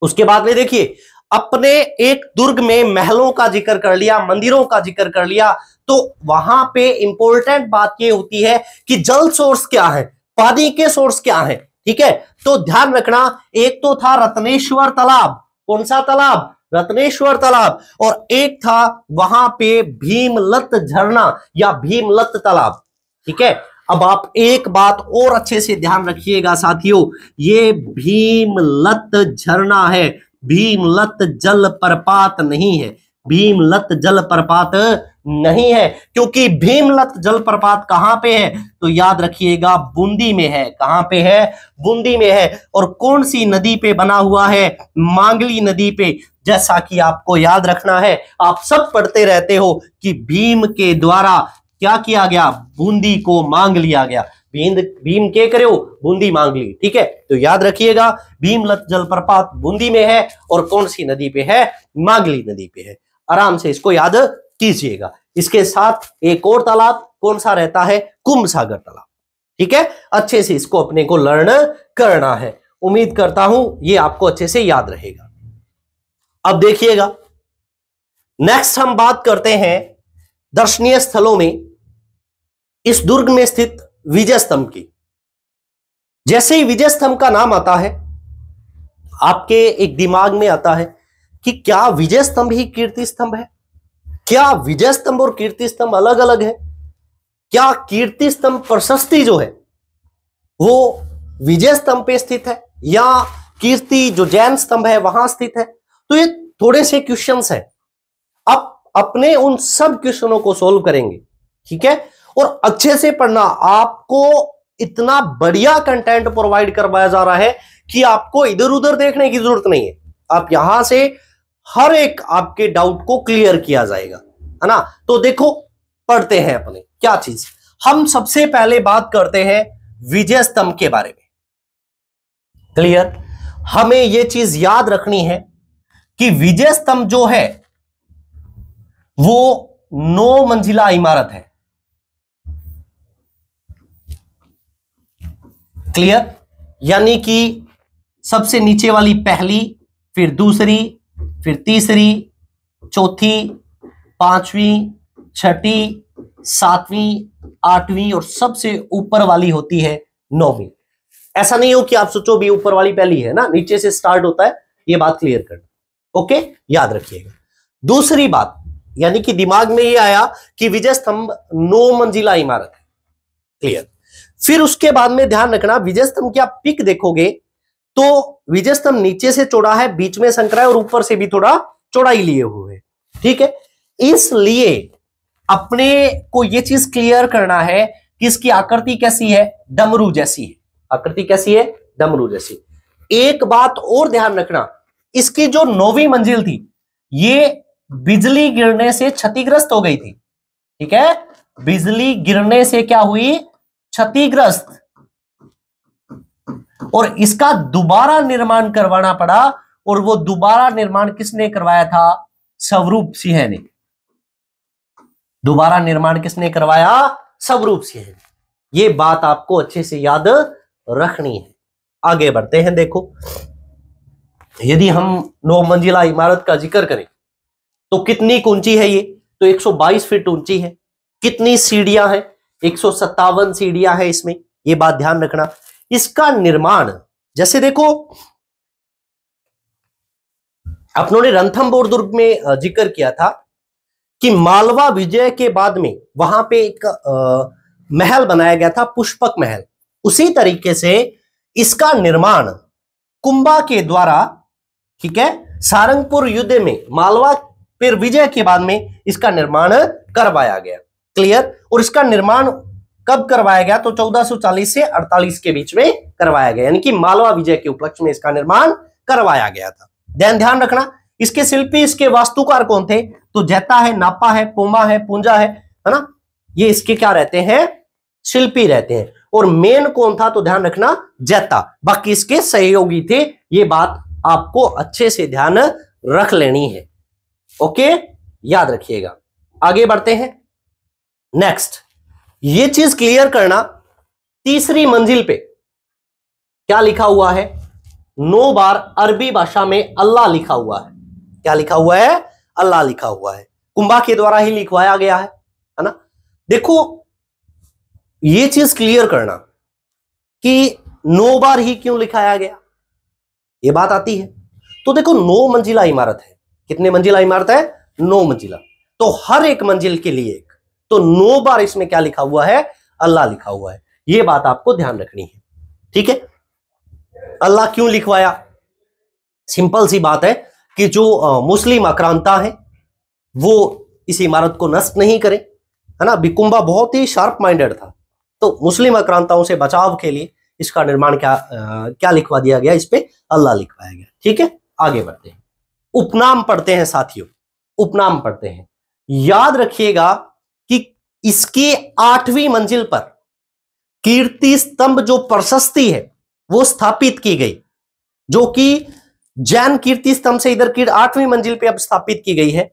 उसके बाद में देखिए, अपने एक दुर्ग में महलों का जिक्र कर लिया, मंदिरों का जिक्र कर लिया, तो वहां पे इंपॉर्टेंट बात ये होती है कि जल सोर्स क्या है, पानी के सोर्स क्या है, ठीक है। तो ध्यान रखना, एक तो था रत्नेश्वर तालाब। कौन सा तालाब? रत्नेश्वर तालाब। और एक था वहां पे भीमलत झरना या भीमलत तालाब, ठीक है। अब आप एक बात और अच्छे से ध्यान रखिएगा साथियों, ये भीमलत झरना है, भीमलत जलप्रपात नहीं है, भीमलत जलप्रपात नहीं है। क्योंकि भीमलत जलप्रपात कहां पे है? तो याद रखिएगा, बूंदी में है। कहां पे है? बूंदी में है। और कौन सी नदी पे बना हुआ है? मांगली नदी पे। जैसा कि आपको याद रखना है, आप सब पढ़ते रहते हो कि भीम के द्वारा क्या किया गया? बूंदी को मांग लिया गया। भीम के करे हो? बूंदी मांग ली, ठीक है। तो याद रखिएगा, भीमलत जलप्रपात बूंदी में है और कौन सी नदी पे है? मांगली नदी पे है। आराम से इसको याद कीजिएगा। इसके साथ एक और तालाब कौन सा रहता है? कुंभ सागर तालाब, ठीक है। अच्छे से इसको अपने को लर्न करना है। उम्मीद करता हूं ये आपको अच्छे से याद रहेगा। अब देखिएगा, नेक्स्ट हम बात करते हैं दर्शनीय स्थलों में इस दुर्ग में स्थित विजय स्तंभ की। जैसे ही विजय स्तंभ का नाम आता है, आपके एक दिमाग में आता है कि क्या विजय स्तंभ ही कीर्ति स्तंभ है? क्या विजय स्तंभ और कीर्ति स्तंभ अलग अलग है? क्या कीर्ति स्तंभ प्रशस्ति जो है वो विजय स्तंभ पे स्थित है, या कीर्ति जो जैन स्तंभ है वहां स्थित है। तो ये थोड़े से क्वेश्चंस हैं, अब अपने उन सब क्वेश्चनों को सोल्व करेंगे, ठीक है। और अच्छे से पढ़ना, आपको इतना बढ़िया कंटेंट प्रोवाइड करवाया जा रहा है कि आपको इधर उधर देखने की जरूरत नहीं है। आप यहां से हर एक आपके डाउट को क्लियर किया जाएगा, है ना। तो देखो पढ़ते हैं अपने क्या चीज। हम सबसे पहले बात करते हैं विजय स्तंभ के बारे में। क्लियर, हमें यह चीज याद रखनी है कि विजय स्तंभ जो है वो 9 मंजिला इमारत है। क्लियर, यानी कि सबसे नीचे वाली पहली, फिर दूसरी, फिर तीसरी, चौथी, पांचवी, छठी, सातवीं, आठवीं और सबसे ऊपर वाली होती है 9वीं। ऐसा नहीं हो कि आप सोचो भी ऊपर वाली पहली है ना, नीचे से स्टार्ट होता है, ये बात क्लियर करना। ओके, याद रखिएगा। दूसरी बात, यानी कि दिमाग में ये आया कि विजय स्तंभ 9 मंजिला इमारत है। क्लियर, फिर उसके बाद में ध्यान रखना, विजय स्तंभ की आप पिक देखोगे तो विजय स्तंभ नीचे से चौड़ा है, बीच में संकरा है और ऊपर से भी थोड़ा चौड़ाई लिए हुए है, ठीक है। इसलिए अपने को यह चीज क्लियर करना है कि इसकी आकृति कैसी है, डमरू जैसी है। आकृति कैसी है, डमरू जैसी। एक बात और ध्यान रखना, इसकी जो 9वीं मंजिल थी ये बिजली गिरने से क्षतिग्रस्त हो गई थी, ठीक है। बिजली गिरने से क्या हुई, क्षतिग्रस्त, और इसका दोबारा निर्माण करवाना पड़ा। और वो दोबारा निर्माण किसने करवाया था, स्वरूप सिंह ने। दोबारा निर्माण किसने करवाया, स्वरूप सिंह ने। ये बात आपको अच्छे से याद रखनी है। आगे बढ़ते हैं। देखो, यदि हम 9 मंजिला इमारत का जिक्र करें तो कितनी ऊंची है ये, तो 122 फीट ऊंची है। कितनी सीढ़ियां हैं, 157 सीढ़ियां हैं इसमें, ये बात ध्यान रखना। इसका निर्माण, जैसे देखो अपनों ने रणथंभौर दुर्ग में जिक्र किया था कि मालवा विजय के बाद में वहां पे एक महल बनाया गया था, पुष्पक महल। उसी तरीके से इसका निर्माण कुंभा के द्वारा, ठीक है, सारंगपुर युद्ध में मालवा फिर विजय के बाद में इसका निर्माण करवाया गया। क्लियर, और इसका निर्माण कब करवाया गया, तो 1440 से 48 के बीच में करवाया गया, यानी कि मालवा विजय के उपलक्ष्य में इसका निर्माण करवाया गया था। ध्यान रखना, इसके शिल्पी, इसके वास्तुकार कौन थे, तो जैता है, नापा है, पोमा है, पूंजा है ना, ये इसके क्या रहते हैं, शिल्पी रहते हैं। और मेन कौन था, तो ध्यान रखना जैता, बाकी इसके सहयोगी थे। ये बात आपको अच्छे से ध्यान रख लेनी है। ओके, याद रखिएगा। आगे बढ़ते हैं। नेक्स्ट, ये चीज क्लियर करना, तीसरी मंजिल पे क्या लिखा हुआ है, 9 बार अरबी भाषा में अल्लाह लिखा हुआ है। क्या लिखा हुआ है, अल्लाह लिखा हुआ है। कुंभा के द्वारा ही लिखवाया गया है ना। देखो ये चीज क्लियर करना कि 9 बार ही क्यों लिखाया गया, ये बात आती है। तो देखो 9 मंजिला इमारत है। कितने मंजिला इमारत है, 9 मंजिला। तो हर एक मंजिल के लिए एक, तो 9 बार इसमें क्या लिखा हुआ है, अल्लाह लिखा हुआ है। ये बात आपको ध्यान रखनी है, ठीक है। अल्लाह क्यों लिखवाया, सिंपल सी बात है कि जो मुस्लिम आक्रांता है वो इस इमारत को नष्ट नहीं करे, है ना। बिकुंबा बहुत ही शार्प माइंडेड था, तो मुस्लिम आक्रांताओं से बचाव के लिए इसका निर्माण क्या लिखवा दिया गया, इस पे अल्लाह लिखवाया गया, ठीक है। आगे बढ़ते हैं, उपनाम पढ़ते हैं साथियों, उपनाम पढ़ते हैं। याद रखिएगा कि इसकी 8वीं मंजिल पर कीर्ति स्तंभ जो प्रशस्ति है वो स्थापित की गई, जो कि जैन कीर्ति स्तंभ से इधर 8वीं मंजिल पे अब स्थापित की गई है।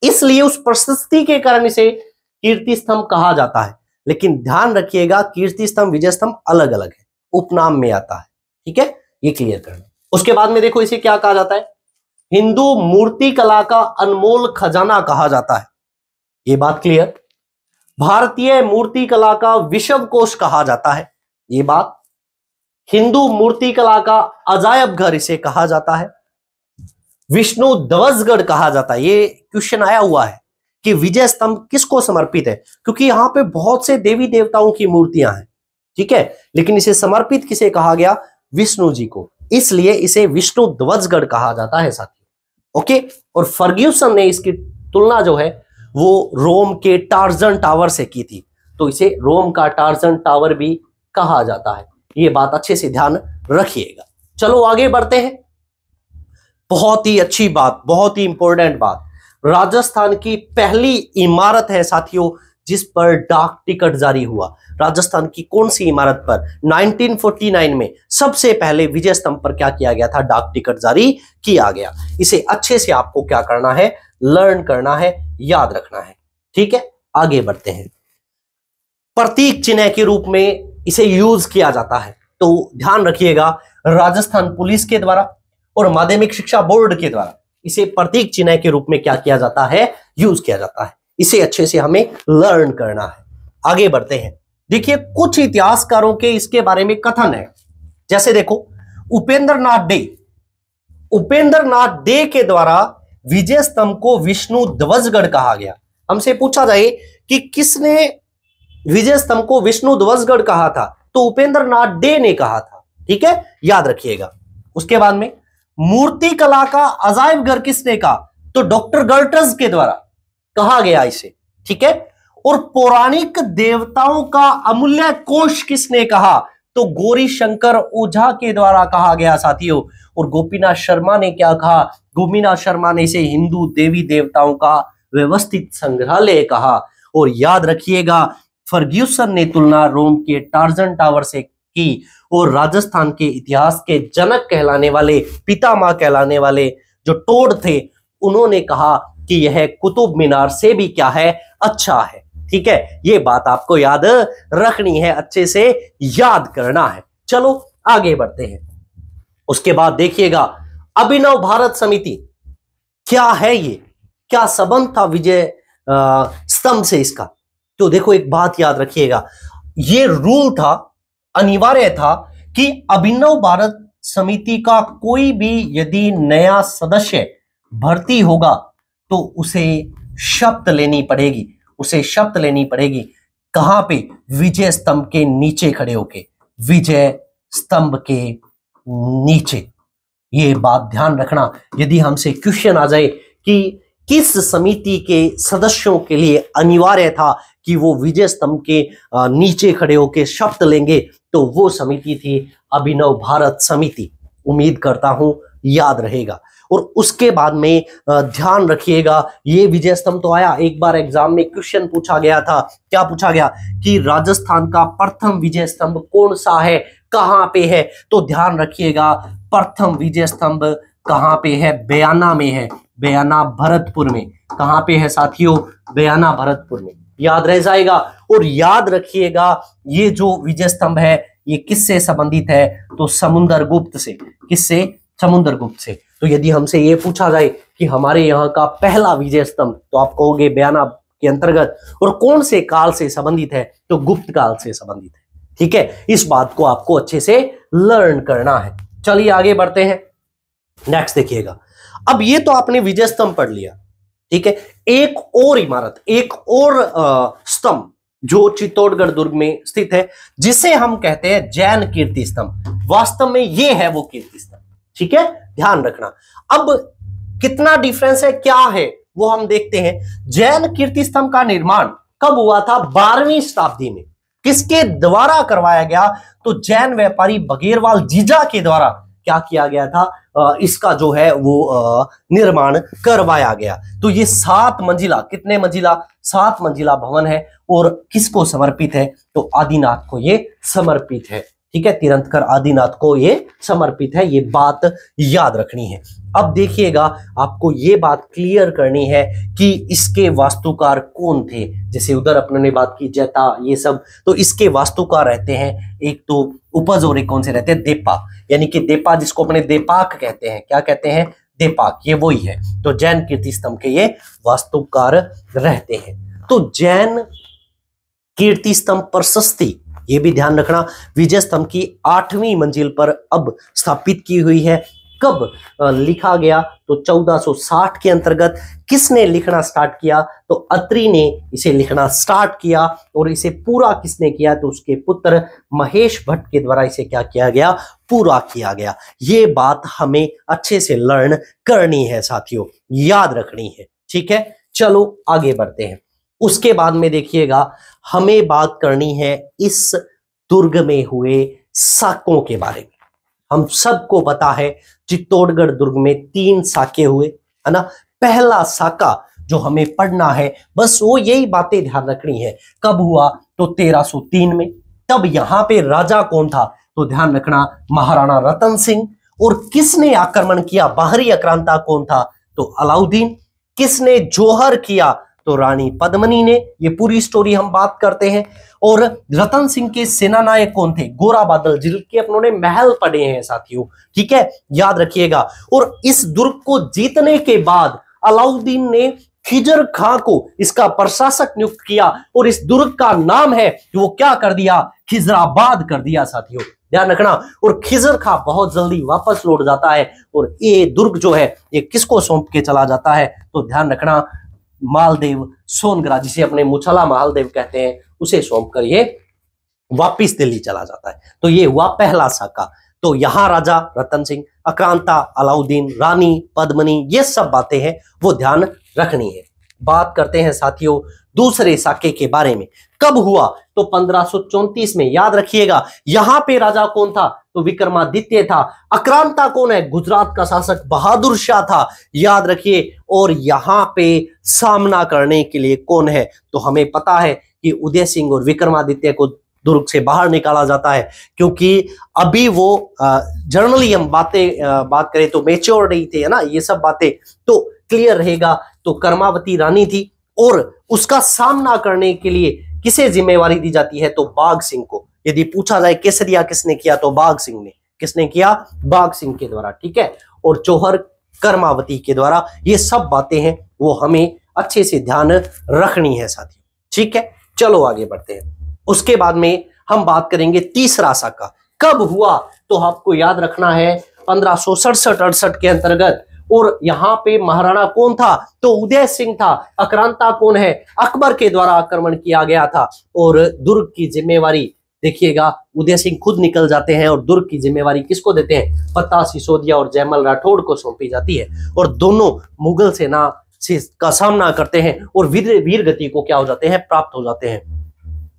इसलिए उस प्रशस्ति के कारण इसे कीर्ति स्तंभ कहा जाता है। लेकिन ध्यान रखिएगा, कीर्ति स्तंभ, विजय स्तंभ अलग अलग है, उपनाम में आता है, ठीक है, ये क्लियर करना। उसके बाद में देखो इसे क्या कहा जाता है, हिंदू मूर्ति कला का अनमोल खजाना कहा जाता है, ये बात क्लियर। भारतीय मूर्ति कला का विश्व कोश कहा जाता है, ये बात। हिंदू मूर्ति कला का अजायब घर इसे कहा जाता है। विष्णु ध्वजगढ़ कहा जाता है। ये क्वेश्चन आया हुआ है कि विजय स्तंभ किसको समर्पित है, क्योंकि यहां पे बहुत से देवी देवताओं की मूर्तियां हैं, ठीक है, लेकिन इसे समर्पित किसे कहा गया, विष्णु जी को। इसलिए इसे विष्णु ध्वजगढ़ कहा जाता है साथियों। ओके, और फर्ग्यूसन ने इसकी तुलना जो है वो रोम के टार्जन टावर से की थी, तो इसे रोम का टार्जन टावर भी कहा जाता है। ये बात अच्छे से ध्यान रखिएगा। चलो आगे बढ़ते हैं। बहुत ही अच्छी बात, बहुत ही इंपॉर्टेंट बात, राजस्थान की पहली इमारत है साथियों जिस पर डाक टिकट जारी हुआ। राजस्थान की कौन सी इमारत पर 1949 में सबसे पहले विजय स्तंभ पर क्या किया गया था, डाक टिकट जारी किया गया। इसे अच्छे से आपको क्या करना है, लर्न करना है, याद रखना है। ठीक है, आगे बढ़ते हैं। प्रतीक चिन्ह के रूप में इसे यूज किया जाता है, तो ध्यान रखिएगा राजस्थान पुलिस के द्वारा और माध्यमिक शिक्षा बोर्ड के द्वारा इसे प्रतीक चिन्ह के रूप में क्या किया जाता है, यूज किया जाता है। इसे अच्छे से हमें लर्न करना है। आगे बढ़ते हैं। देखिए कुछ इतिहासकारों के इसके बारे में कथन है, जैसे देखो उपेंद्र नाथ डे के द्वारा विजय स्तंभ को विष्णु ध्वजगढ़ कहा गया। हमसे पूछा जाए कि किसने विजय स्तंभ को विष्णु ध्वजगढ़ कहा था, तो उपेंद्र नाथ डे ने कहा था। ठीक है, याद रखिएगा। उसके बाद में मूर्ति कला का अजायब घर किसने कहा, तो डॉक्टर गर्टज के द्वारा कहा गया इसे। ठीक है, और पौराणिक देवताओं का अमूल्य कोश किसने कहा, तो गौरी शंकर ओझा के द्वारा कहा गया साथियों। और गोपीनाथ शर्मा ने क्या कहा, गोपीनाथ शर्मा ने इसे हिंदू देवी देवताओं का व्यवस्थित संग्रहालय कहा। और याद रखिएगा फर्ग्यूसन ने तुलना रोम के टार्जन टावर से की, और राजस्थान के इतिहास के जनक कहलाने वाले, पितामह कहलाने वाले जो टोड थे, उन्होंने कहा कि यह कुतुब मीनार से भी क्या है, अच्छा है। ठीक है, ये बात आपको याद रखनी है, अच्छे से याद करना है। चलो आगे बढ़ते हैं। उसके बाद देखिएगा अभिनव भारत समिति क्या है, ये क्या संबंध था विजय स्तंभ से इसका, तो देखो एक बात याद रखिएगा, ये रूल था, अनिवार्य था कि अभिनव भारत समिति का कोई भी यदि नया सदस्य भर्ती होगा तो उसे शपथ लेनी पड़ेगी, कहां पे, विजय स्तंभ के नीचे खड़े होके, विजय स्तंभ के नीचे। ये बात ध्यान रखना, यदि हमसे क्वेश्चन आ जाए कि किस समिति के सदस्यों के लिए अनिवार्य था कि वो विजय स्तंभ के नीचे खड़े होकर शपथ लेंगे, तो वो समिति थी अभिनव भारत समिति। उम्मीद करता हूं याद रहेगा। और उसके बाद में ध्यान रखिएगा, ये विजय स्तंभ तो आया, एक बार एग्जाम में क्वेश्चन पूछा गया था, क्या पूछा गया कि राजस्थान का प्रथम विजय स्तंभ कौन सा है, कहां पे है, तो ध्यान रखिएगा प्रथम विजय स्तंभ कहां पे है, बयाना में है, बयाना भरतपुर में। कहां पे है साथियों, बयाना भरतपुर में, याद रह जाएगा। और याद रखिएगा ये जो विजय स्तंभ है ये किससे संबंधित है, तो समुद्रगुप्त से। किससे, समुद्रगुप्त से। तो यदि हमसे ये पूछा जाए कि हमारे यहाँ का पहला विजय स्तंभ, तो आप कहोगे बयाना के अंतर्गत, और कौन से काल से संबंधित है, तो गुप्त काल से संबंधित है। ठीक है, इस बात को आपको अच्छे से लर्न करना है। चलिए आगे बढ़ते हैं। नेक्स्ट देखिएगा, अब ये तो आपने विजय स्तंभ पढ़ लिया। ठीक है, एक और इमारत, एक और स्तंभ जो चित्तौड़गढ़ दुर्ग में स्थित है, जिसे हम कहते हैं जैन कीर्ति स्तंभ। वास्तव में ये है वो कीर्ति स्तंभ। ठीक है, ध्यान रखना। अब कितना डिफरेंस है, क्या है, वो हम देखते हैं। जैन कीर्ति स्तंभ का निर्माण कब हुआ था, 12वीं शताब्दी में। किसके द्वारा करवाया गया, तो जैन व्यापारी बघेरवाल जीजा के द्वारा क्या किया गया था, इसका जो है वो निर्माण करवाया गया। तो ये 7 मंजिला, कितने मंजिला, 7 मंजिला भवन है, और किसको समर्पित है, तो आदिनाथ को ये समर्पित है। ठीक है, तीर्थंकर आदिनाथ को ये समर्पित है, ये बात याद रखनी है। अब देखिएगा, आपको ये बात क्लियर करनी है कि इसके वास्तुकार कौन थे। जैसे उधर अपने ने बात की जैता, ये सब, तो इसके वास्तुकार रहते हैं एक तो उपज, और एक कौन से रहते हैं, देपा, यानी कि देपा जिसको अपने देपाक कहते हैं। क्या कहते हैं, देपाक, ये वही है। तो जैन कीर्ति स्तंभ के ये वास्तुकार रहते हैं। तो जैन कीर्ति स्तंभ प्रशस्ति, ये भी ध्यान रखना, विजय स्तंभ की 8वीं मंजिल पर अब स्थापित की हुई है। कब लिखा गया? तो 1460 के अंतर्गत। किसने लिखना स्टार्ट किया? तो अत्रि ने इसे लिखना स्टार्ट किया। और इसे पूरा किसने किया? तो उसके पुत्र महेश भट्ट के द्वारा इसे क्या किया गया? पूरा किया गया। ये बात हमें अच्छे से लर्न करनी है साथियों, याद रखनी है। ठीक है, चलो आगे बढ़ते हैं। उसके बाद में देखिएगा, हमें बात करनी है इस दुर्ग में हुए साकों के बारे में। हम सबको पता है चित्तौड़गढ़ दुर्ग में 3 साके हुए, है ना। पहला साका जो हमें पढ़ना है, बस वो यही बातें ध्यान रखनी है। कब हुआ? तो 1303 में। तब यहां पे राजा कौन था? तो ध्यान रखना, महाराणा रतन सिंह। और किसने आक्रमण किया? बाहरी आक्रांता कौन था? तो अलाउद्दीन। किसने जोहर किया? तो रानी पद्मनी ने। ये पूरी स्टोरी हम बात करते हैं। और रतन सिंह के सेनानायक कौन थे? गोरा बादल, जिनके अपनों महल पड़े हैं साथियों। ठीक है, याद रखिएगा। और इस दुर्ग को जीतने के बाद अलाउद्दीन ने खिजर खां को इसका प्रशासक नियुक्त किया। और इस दुर्ग का नाम है वो क्या कर दिया? खिजराबाद कर दिया साथियों, ध्यान रखना। और खिजर खां बहुत जल्दी वापस लौट जाता है। और ये दुर्ग जो है ये किसको सौंप के चला जाता है? तो ध्यान रखना, मालदेव सोनगरा, जिसे अपने मुछला मालदेव कहते हैं, उसे सौंप कर ये वापिस दिल्ली चला जाता है। तो ये हुआ पहला साका। तो यहां राजा रतन सिंह, आक्रांता अलाउद्दीन, रानी पद्मनी, ये सब बातें हैं वो ध्यान रखनी है। बात करते हैं साथियों दूसरे साके के बारे में। कब हुआ? तो 1534 में। याद रखिएगा, यहां पे राजा कौन था? तो विक्रमादित्य था। आक्रांता कौन है? गुजरात का शासक बहादुर शाह था, याद रखिए। और यहां पे सामना करने के लिए कौन है? तो हमें पता है कि उदय सिंह और विक्रमादित्य को दुर्ग से बाहर निकाला जाता है, क्योंकि अभी वो जर्नली हम बात करें तो मेच्योर नहीं थे, है ना। ये सब बातें तो क्लियर रहेगा। तो कर्मावती रानी थी। और उसका सामना करने के लिए किसे जिम्मेवारी दी जाती है? तो बाघ सिंह को। यदि पूछा जाए केसरिया किसने किया, तो बाघ सिंह ने। किसने किया? बाघ सिंह के द्वारा। ठीक है, और चौहर कर्मावती के द्वारा। ये सब बातें हैं वो हमें अच्छे से ध्यान रखनी है साथियों। ठीक है, चलो आगे बढ़ते हैं। उसके बाद में हम बात करेंगे तीसरा साका। कब हुआ? तो आपको याद रखना है 1567-68 के अंतर्गत। और यहां पे महाराणा कौन था? तो उदय सिंह था। आक्रांता कौन है? अकबर के द्वारा आक्रमण किया गया था। और दुर्ग की जिम्मेवारी देखिएगा, उदय सिंह खुद निकल जाते हैं और दुर्ग की जिम्मेवारी किसको देते हैं? फतेह सिसोदिया और जयमल राठौड़ को सौंपी जाती है। और दोनों मुगल सेना का सामना करते हैं और वीर गति को क्या हो जाते हैं? प्राप्त हो जाते हैं।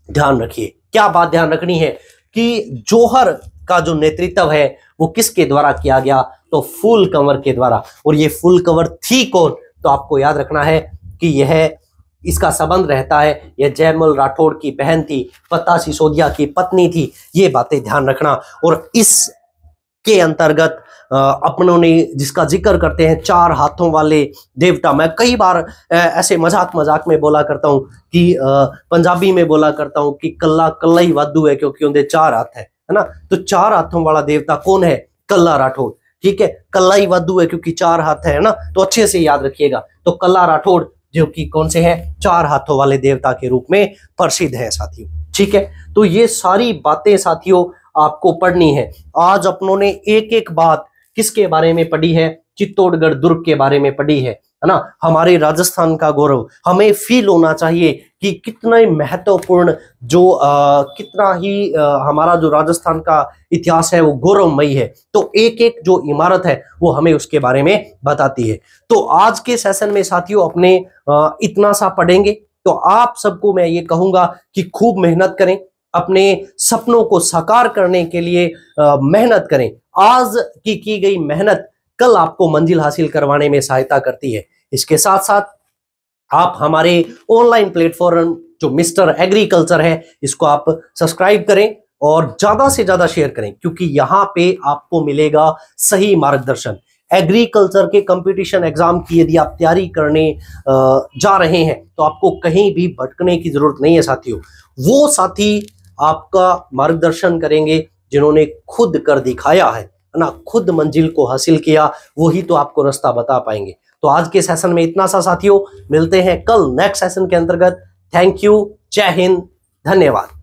ध्यान रखिए, क्या बात ध्यान रखनी है कि जोहर का जो नेतृत्व है वो किसके द्वारा किया गया? तो फूल कंवर के द्वारा। और ये फूल कंवर थी कौन? तो आपको याद रखना है कि यह इसका संबंध रहता है, यह जयमल राठौड़ की बहन थी, फतेह सिसोदिया की पत्नी थी। ये बातें ध्यान रखना। और इसके अंतर्गत अपनों ने जिसका जिक्र करते हैं 4 हाथों वाले देवता। मैं कई बार ऐसे मजाक में बोला करता हूं कि पंजाबी में बोला करता हूं कि कल्ला कल्ला ही वादू है, क्योंकि उनके 4 हाथ है ना। तो 4 हाथों वाला देवता कौन है? कल्ला राठौड़। ठीक है, कल्ला ही वादू है क्योंकि 4 हाथ है ना। तो अच्छे से याद रखिएगा। तो कल्ला राठौड़ जो कि कौन से हैं? 4 हाथों वाले देवता के रूप में प्रसिद्ध है साथियों। ठीक है, तो ये सारी बातें साथियों आपको पढ़नी है। आज अपनों ने एक एक बात किसके बारे में पढ़ी है? चित्तौड़गढ़ दुर्ग के बारे में पढ़ी है ना। हमारे राजस्थान का गौरव हमें फील होना चाहिए कि कितना महत्वपूर्ण कितना ही हमारा जो राजस्थान का इतिहास है वो गौरवमयी है। तो एक एक जो इमारत है वो हमें उसके बारे में बताती है। तो आज के सेशन में साथियों अपने इतना सा पढ़ेंगे। तो आप सबको मैं ये कहूंगा कि खूब मेहनत करें, अपने सपनों को साकार करने के लिए मेहनत करें। आज की गई मेहनत कल आपको मंजिल हासिल करवाने में सहायता करती है। इसके साथ साथ आप हमारे ऑनलाइन प्लेटफॉर्म जो मिस्टर एग्रीकल्चर है इसको आप सब्सक्राइब करें और ज्यादा से ज्यादा शेयर करें, क्योंकि यहाँ पे आपको मिलेगा सही मार्गदर्शन। एग्रीकल्चर के कंपटीशन एग्जाम की यदि आप तैयारी करने जा रहे हैं तो आपको कहीं भी भटकने की जरूरत नहीं है साथियों। वो साथी आपका मार्गदर्शन करेंगे जिन्होंने खुद कर दिखाया है ना, खुद मंजिल को हासिल किया, वही तो आपको रास्ता बता पाएंगे। तो आज के सेशन में इतना सा साथियों, मिलते हैं कल नेक्स्ट सेशन के अंतर्गत। थैंक यू, जय हिंद, धन्यवाद।